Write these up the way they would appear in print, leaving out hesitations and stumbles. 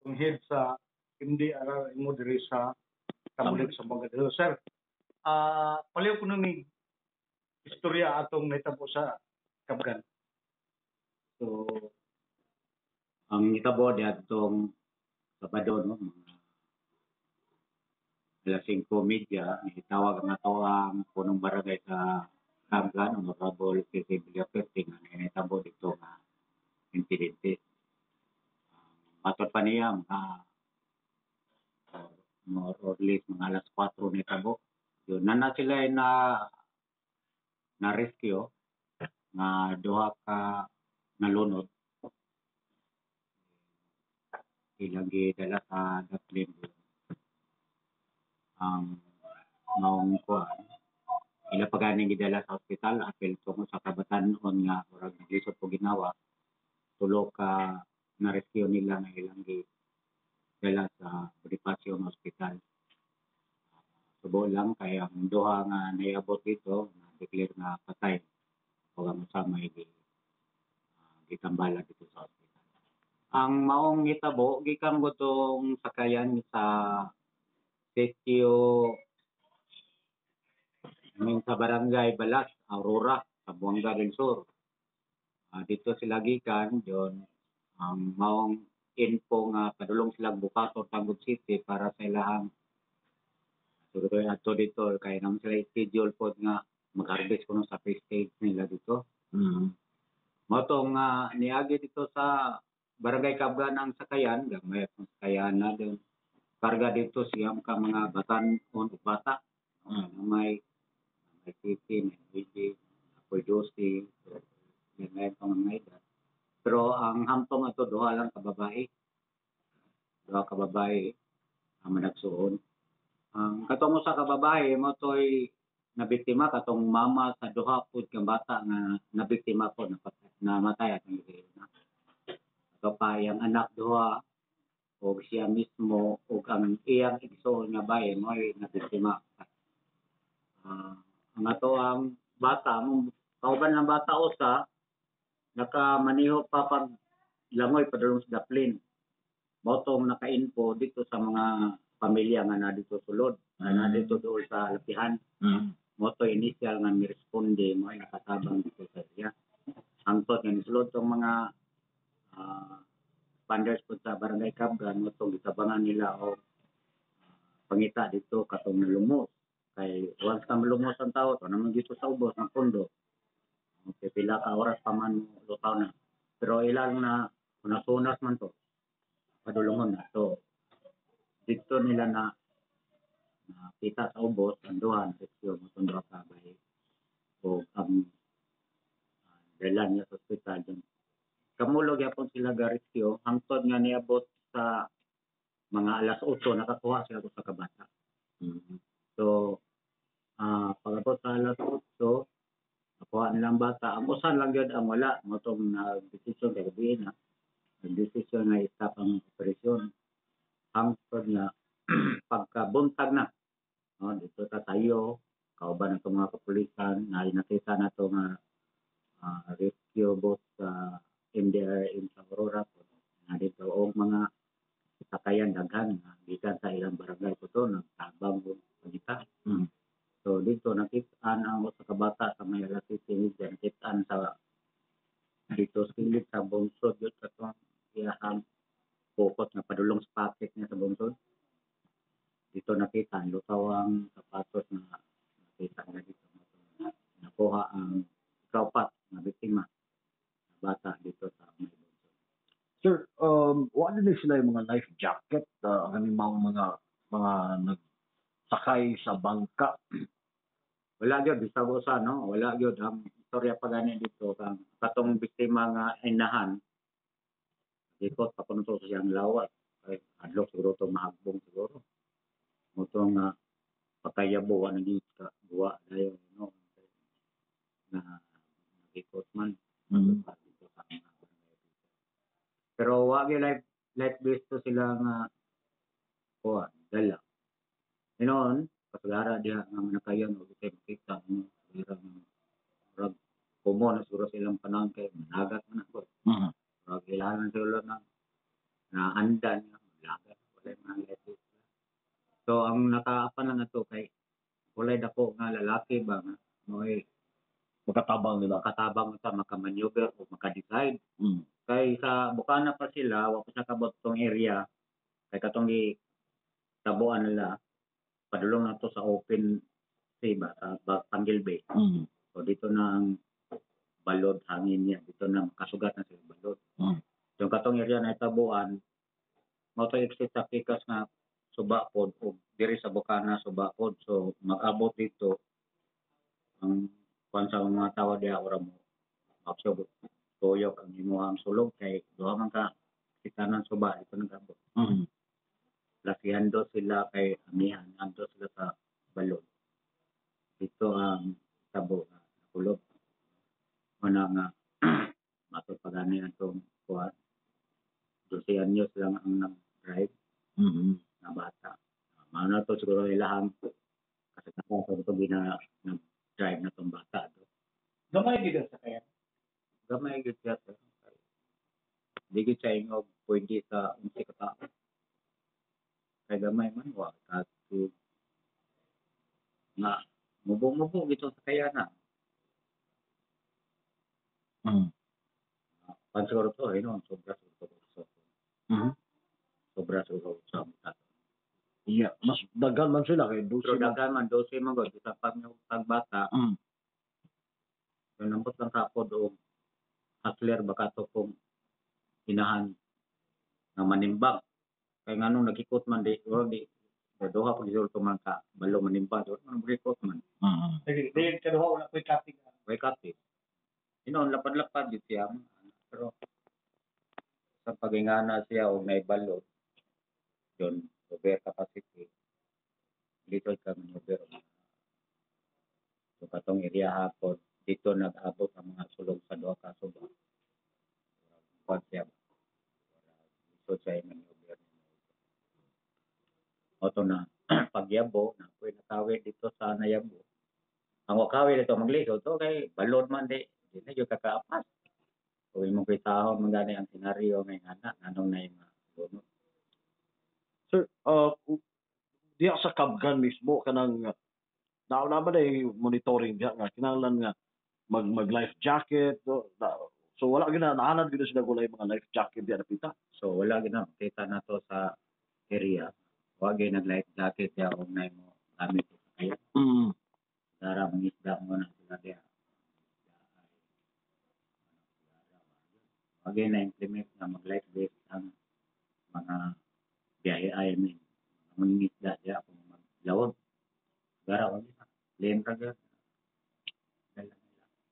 Tunghed sa hindi aral mo diri sa kamulig sa mga dito. Sir, paliw ko nung istorya atong nahitabo sa Kabgan. So, ang itabo diadtong Sabado, no, mga alas 5:30, itawag ang ato ang punong barangay sa Kabgan, Honorable P.P. Villaperti, nga nahitabo dito nga insidente. Matod pa niya, more or less, mga alas 4 nahitabo. Yun, nana sila na rescue nga duha ka nalunod. Ilang gidala sa Daplin ang maong kuan. Ila pa ganing gidala sa ospital apil tungo sa kabatanon nga murag naglisod po ginawa. Tulo ka na rescue nila nga ilang gidala sa Bonifacio nga ospital. Subo lang kay ang duha nga naiabot dito na declare nga patay o ang usama gitambala dito sa ospital. Ang maong hitabo gikan gutong sakayan sa Sitio sa Barangay Balas, Aurora, sa Buanga del Sur. Dito sila gikan yon ang maong info nga padulong sila Bukato, Tagum City para sa ilahang tuloy ato dito kay nang sila schedule pod nga mag-harvest kuno sa first stage nila dito. Motong niagi dito sa Barangay Kabgan ang sakayan, gamay ang sakayan na din. Karga dito siyang ka mga batan o bata. May titi, may baby, apoy dosi, may mga edad. Pero ang hampong ato duha lang kababae. Duha kababae ang managsuon. Ang katong sa kababae mo toy nabiktima katong mama sa duha pud ka bata nga nabiktima po namatay at na. Ato pa yang anak duha o siya mismo o ang iyang igsoon nga baye mo ay nabiktima. Ang ato ang bata, kauban ng bata usa, nakamaniho pa pag langoy padulong sa Daplin. Motong naka-info dito sa mga pamilya nga na dito sulod, na dito doon sa Lapihan. Moto initial nga mi-responde mo ay nakatabang dito sa iya. Ang tot nga nisulod tong mga panders po sa Barangay Kabgan, motong gitabangan nila o pangita dito katong nalumos. Kay once na malumos ang tao, to naman dito sa ubos ng pondo. Okay, pila ka oras pa man lutaw na. Pero ilang na nasunas man to, padulungon na. So, dito nila na kita sa ubos, ang duhan, rescue, matundra ka ba o ang dalan niya sa hospital. Kamulog yapon sila ga-rescue, hangtod nga niabot sa mga alas 8, nakakuha sila sa kabata. So, pagkatapos sa alas 8, nakuha nilang bata. Ang usan lang yun ang wala. Matong nag-desisyon kay gabi na. Nag-desisyon na i-stop ang operasyon. Hangtod na pagkabuntag na. Dito tayo, kauban na itong mga kapulisan, na nakita na itong rescue boat sa MDRM sa Aurora. Na dito ang mga sakayan daghan nga gikan sa ilang barangay ko to nagtabang ko pagita. So dito nakitaan ang usa ka bata sa may latitude diyan nakitaan sa dito silid sa bungsod yun katong iyang pokot nga padulong sa packet niya sa bungsod. Dito nakita ang lutawang sapatos na nakita na dito nakuha ang kaupat na biktima na bata dito sa may bungsod. Sir, wala din sila yung mga life jacket, ang mga nagsakay sa bangka. Wala gyud bisag usa no, wala gyud ang istorya pa gani dito kang katong biktima nga inahan. Dito pa kuno to siyang lawas. Ay adlok siguro to mahagbong siguro. Moto nga patayabo wa nang ka buwa dayon no. Na ikot man. Pero wa gyud life vest to sila nga kuha dala. Noon pasagara diha nga manakayan o kay makita mo rag kumo na siguro silang panahon kay managat man ako. Rag ilan sila na andan ang nakaapan lang ato kay walay dako nga lalaki ba nga mo'y Magkatabang nila. makatabang ta makamaneuver o makadecide. Mm. Kay sa Bukana pa sila, wa pa sa kabot tong area. Kay katong gi tabuan nila, padulong na to sa open sea ba, sa Tanggil Bay. Mm. So dito na ang balod hangin niya, dito na makasugat na sa balod. Mm. Yung katong area na tabuan, mao to exit sa Pikas nga suba pod o diri sa Bukana suba pod. So mag-abot dito ang kung sa mga tao diha ora mo magsubot tuyok ang imuhang sulog kay duha man ka sitanan suba ito nagabot. Mm. Lakiando sila kay amihan, ando sila sa balod. Ito ang tabo nga nakulog. Una nga matod pagani atong kuha. 12 anyos lang ang nag-drive Mm. na bata. Mao na to siguro ilahang kasi sa ito nag-drive na tong bata to. Gamay gid sa kaya. Gamay gid siya to. Di gid siya ingog pwede sa unsi ka tao. Kay gamay man wa kasi nga mubo-mubo gito sa kaya na. Mm. Pansiguro to, sobra siguro to. Mm. Sobra siguro sa mga. Yeah, mas daghan man sila kay Pero 12 man. daghan man 12 man gud sa pagbata. Mm. Yung nambot lang kapod o hustler baka to kung inahan nga manimbang. Kaya nga nung nag-ikot man di doha pag resulto man ka balo manimbang do man nag-ikot man. Mm. Di kaduha wala koy copy. Way kapit. Lapad-lapad yun siya. Pero sa pagingana siya o may balot, yun, over capacity, dito ka maneuver. So katong area hapon, dito nag-abot ang mga sulog sa doha ka suba. Kwan siya. Dito siya maneuver. Oto na, pagyabo, na pwede nakawid dito sa Nayabo. Ang wakawid dito magliso, to kay balod man di na yung kakaapas. So imong kitahon man gani ang senaryo ngay ana anong na yung lunod. Sir, diya sa Kabgan mismo kanang na ba day monitoring diya nga kinahanglan nga mag life jacket so wala gyud na naanad gyud sila gulay mga life jacket diya napita. So wala gid na kita na to sa area. Wa gyud nag life jacket ya og nay mo gamit sa kaya. Mm. Dara mangisda mo na sila diya. Wa gyud na implement na mag life vest ang mga biyahe ay min. Mangisda diya kung maglawod. Dara wa gyud. Len ra gyud.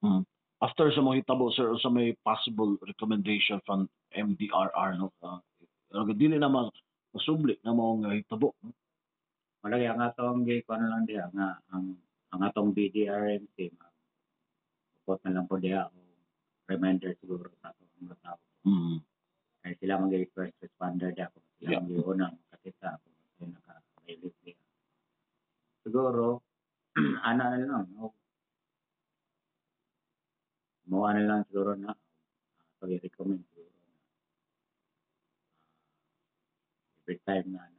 Mm. After sa mga hitabo sir sa may possible recommendation from MDRR no dili na masubli na mga hitabo. Wala kaya nga atong gi kuan lang diya nga ang atong BDRMC magpot na lang po diya o reminder siguro sa atong mga tao. Mm. Kaya sila mag first responder diya kung sila Yeah. mag unang makakita kung sila naka-violate diya. Siguro, ana na lang, no? Mo na lang siguro na pag-recommend siguro na every time na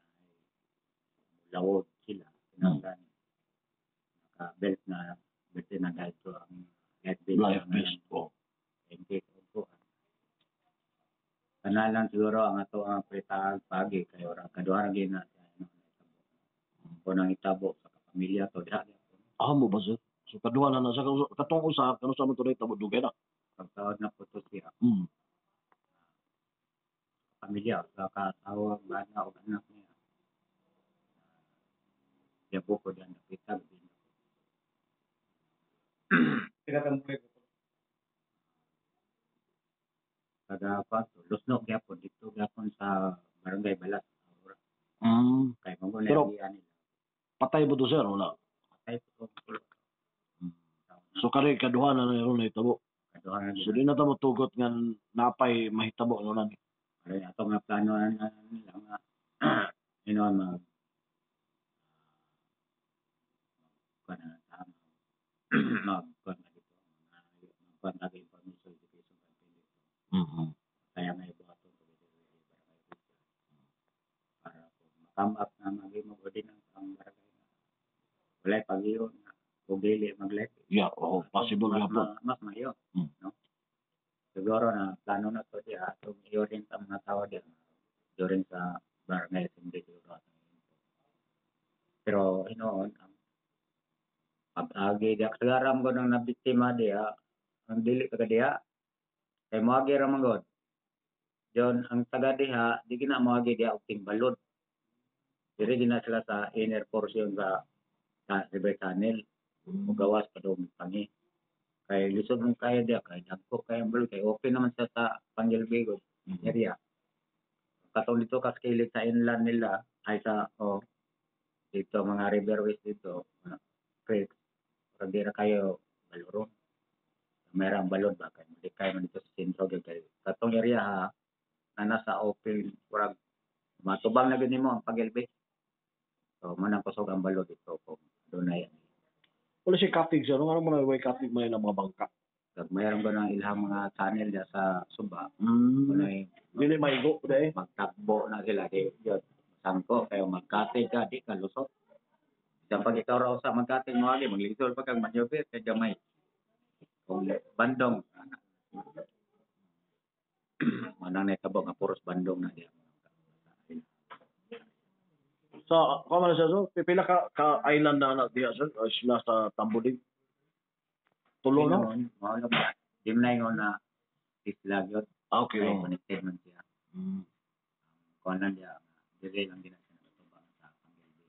lawod sila, kinanglan naka-belt na belt na dahil to ang life Life vest po. Kana lang siguro ang ato ang pretahag pagi kay ora kaduha ra gyud na kung nang itabo sa pamilya to diha Mo ba sir? So kaduha na sa katong usa kano sa mo tunay tabo dugay na. pagtawad na po to siya Mm. pamilya sa kasawa bana o anak niya diya po ko diyan nakita din Tinatampuy ko. kada pato lusnog gyapon dito gyapon sa barangay Balas Mm. kay mo Pero- na nila Patay ba to sir wala? patay po So kare kaduha na ron na hitabo. kaduha na So di na ta mo tugot nga napay mahitabo no nani. ay ato nga plano na nila nga mag kana tama mag na dito mag na information education campaign dito Mhm. kaya may buhaton ko dito para po makam up na maging mag-ordinance ang ang barangay walay pag-iyon kung dili mag-live. Yeah, possible nga po. Mas mayo. Mm. No? Siguro na plano na to siya atong i-orient ang mga tao diyan during sa barangay assembly siguro. Pero hinoon ang pag-agi diya kagaram ko nang nabiktima diya ang dili ka diya kay moagi ra man god. Diyon ang taga diha di gina moagi diya og timbalod. Diri gina sila sa inner portion sa river channel. Gawas pa daw pangi. Kay lisod mong kaya diya kay dagko kay ang balod kay okay naman siya sa Pangelbigod area. Katong dito kaskilid sa inland nila ay sa dito mga riverways dito creek pag dira kayo baluro mayroong balod ba kay hindi kayo man dito sa sentro kay katong area ha na nasa open kurang matubang na gani mo ang Pangelbig. So manang kusog ang balod dito kung dunay Wala si kapig siya. Ano mo na way kapig mo ng mga bangka? kag mayroon ko ng ilang mga channel diya sa Suba. Kunoy Dili maigo po dahil. magtakbo na sila di yun. Sangko kayo magkate ka di ka lusot. Isang pag ikaw raw sa magkate mo agi maglitol pa kag manyobit kay gamay. Kung bandong manang nakabo nga puros bandong na diya. Sa kung ano siya so, pipila ka island na diya sir, sila sa Tambulig. Tulo no? Mao lang ba. Di man ingon na isla gyud. Okay. Kay connected man siya. Kuan na diya dire lang din siya natubang sa Pangelbig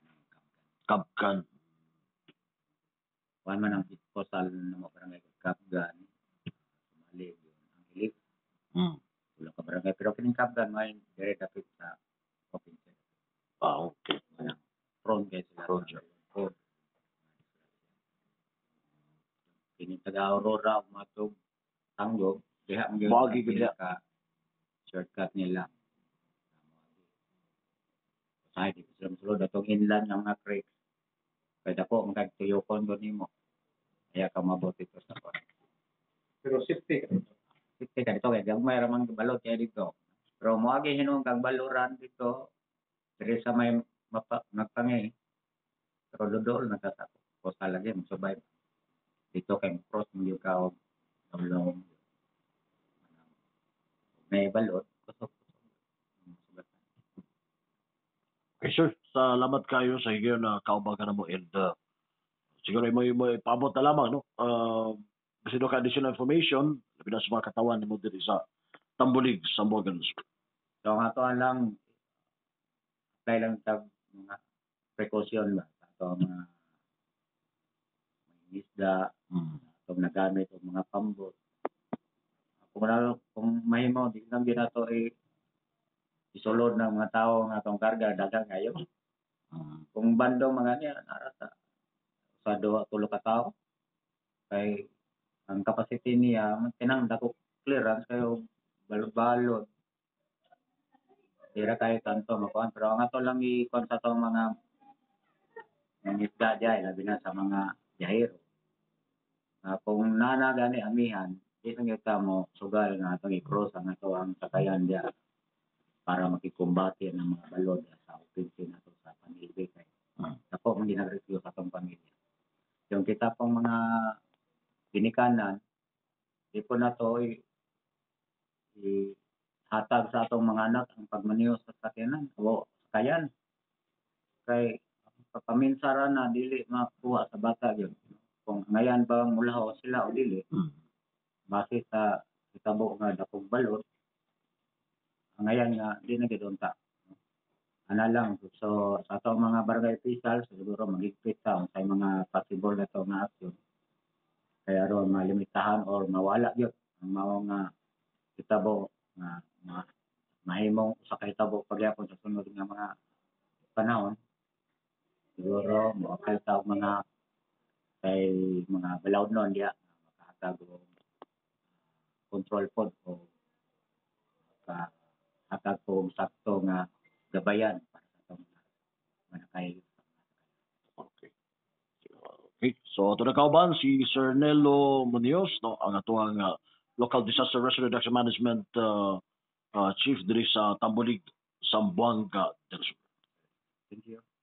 kanang Kabkan. kuan man ang postal na mo barangay Kapgan. Sumali yun ang ilik. Wala ka barangay pero kining Kapgan may dire dapit sa province. Okay. Front kay sila. Front. Kini taga Aurora matog Tanggog diha ang gyud Moagi gyud diha. ka shortcut nila. Sa di sila sulod atong inland nga mga creeks. Kay dako ang kagtuyokon do nimo. Kaya ka mabot ito sa kuan. Pero safety. Sige ka dito kay gagmay ra man balot kay dito. Pero moagi hinung kag baluran dito diri sa may nagpangi. Pero dodol nagtatako. Ko sa lagi mo survive. Dito kay cross mo yung kao long may balot kusog Okay sir, salamat kayo sa higayon na kaubang ka na mo and siguro mo ipabot na lamang no. Kasi ka additional information, labi na sa mga katawan ni mo diri sa Tambulig, Sambuagan. so ang ato lang apply lang tag mga precaution ba ato mga may isda ato nagamit og mga pambot kung mahimo di lang ginato isulod ng mga tao nga atong karga daghang kayo kung bandong mga niya narata sa 2-3 ka tao kay ang capacity niya tinang dako clearance kayo balod-balod dira kayo tanto makuan pero ang ato lang i-kon sa tong mga isda diay labi na sa mga yahiro kung nana gani amihan di lang kita mo sugal nga atong i-cross ang ato ang sakayan diya para makikumbati ng mga balod sa opensi na to sa Pangelbig kay ako man ginagresyo sa atong pamilya yung kita pong mga binikanan di po na to hatag sa atong mga anak ang pagmaneho sa sakyanan o sakayan kay pagpaminsara na dili makuha sa bata yun kung ngayon ba mulaho sila o dili base sa hitabo nga dakong balot ngayon nga di na gidunta ana lang so sa atong mga barangay officials siguro magigpit sa unsay mga possible na to nga aksyon kaya ron malimitahan or mawala gyud ang mao nga hitabo nga mahimong sa kahitabo pagyapon sa sunod nga mga panahon siguro mo-apply ta og mga kay mga balawd noon diya makahatag og control pod o makahatag og sakto nga gabayan para sa atong mga kay Okay. Okay. So ito na kauban si Sir Nelo Munoz no ang atuang Local Disaster Risk Reduction Management Chief diri sa Tambulig, Zamboanga del Sur. thank you